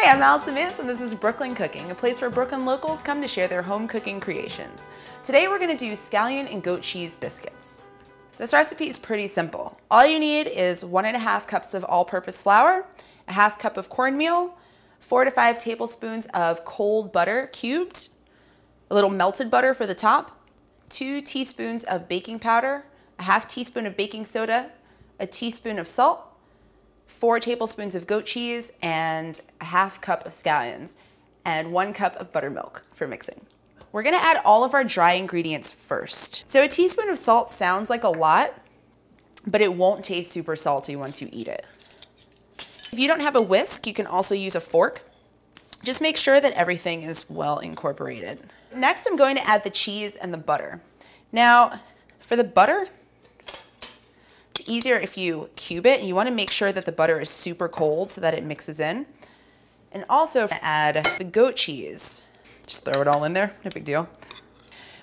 Hi, I'm Allison Vance and this is Brooklyn Cooking, a place where Brooklyn locals come to share their home cooking creations. Today we're going to do scallion and goat cheese biscuits. This recipe is pretty simple. All you need is 1.5 cups of all-purpose flour, a ½ cup of cornmeal, 4 to 5 tablespoons of cold butter cubed, a little melted butter for the top, 2 teaspoons of baking powder, a ½ teaspoon of baking soda, a teaspoon of salt, 4 tablespoons of goat cheese, and a ½ cup of scallions, and 1 cup of buttermilk for mixing. We're gonna add all of our dry ingredients first. So a teaspoon of salt sounds like a lot, but it won't taste super salty once you eat it. If you don't have a whisk, you can also use a fork. Just make sure that everything is well incorporated. Next, I'm going to add the cheese and the butter. Now, for the butter, it's easier if you cube it, and you want to make sure that the butter is super cold so that it mixes in. And also add the goat cheese. Just throw it all in there, no big deal.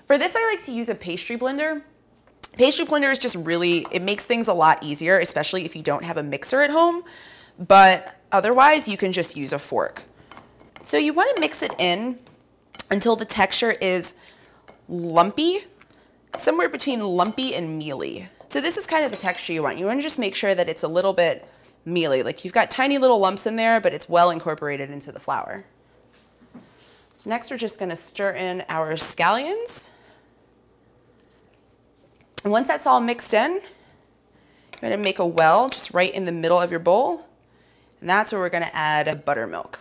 For this, I like to use a pastry blender. Pastry blender is just really, it makes things a lot easier, especially if you don't have a mixer at home, but otherwise you can just use a fork. So you want to mix it in until the texture is lumpy, somewhere between lumpy and mealy. So this is kind of the texture you want. You want to just make sure that it's a little bit mealy, like you've got tiny little lumps in there, but it's well incorporated into the flour. So next we're just going to stir in our scallions. And once that's all mixed in, you're going to make a well just right in the middle of your bowl. And that's where we're going to add buttermilk.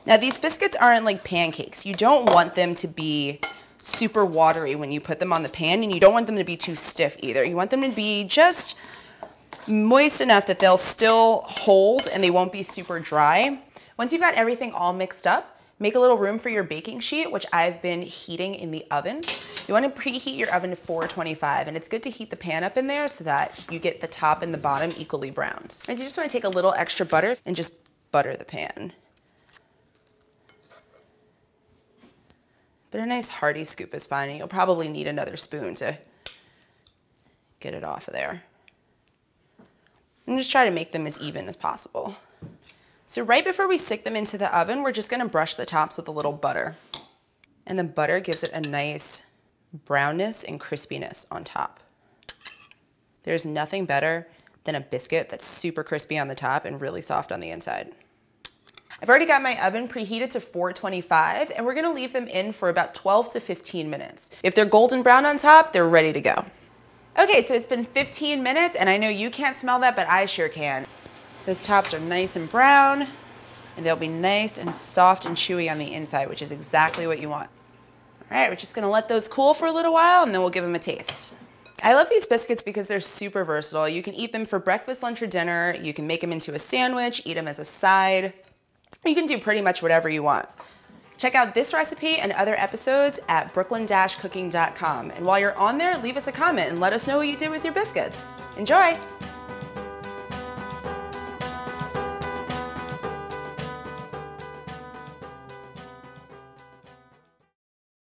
Now these biscuits aren't like pancakes. You don't want them to be super watery when you put them on the pan, and you don't want them to be too stiff either. You want them to be just moist enough that they'll still hold and they won't be super dry. Once you've got everything all mixed up, make a little room for your baking sheet, which I've been heating in the oven. You want to preheat your oven to 425, and it's good to heat the pan up in there so that you get the top and the bottom equally browned. So you just want to take a little extra butter and just butter the pan. But a nice hearty scoop is fine, and you'll probably need another spoon to get it off of there. And just try to make them as even as possible. So right before we stick them into the oven, we're just going to brush the tops with a little butter. And the butter gives it a nice brownness and crispiness on top. There's nothing better than a biscuit that's super crispy on the top and really soft on the inside. I've already got my oven preheated to 425, and we're gonna leave them in for about 12 to 15 minutes. If they're golden brown on top, they're ready to go. Okay, so it's been 15 minutes, and I know you can't smell that, but I sure can. Those tops are nice and brown, and they'll be nice and soft and chewy on the inside, which is exactly what you want. All right, we're just gonna let those cool for a little while, and then we'll give them a taste. I love these biscuits because they're super versatile. You can eat them for breakfast, lunch, or dinner. You can make them into a sandwich, eat them as a side. You can do pretty much whatever you want. Check out this recipe and other episodes at brooklyn-cooking.com. And while you're on there, leave us a comment and let us know what you did with your biscuits. Enjoy!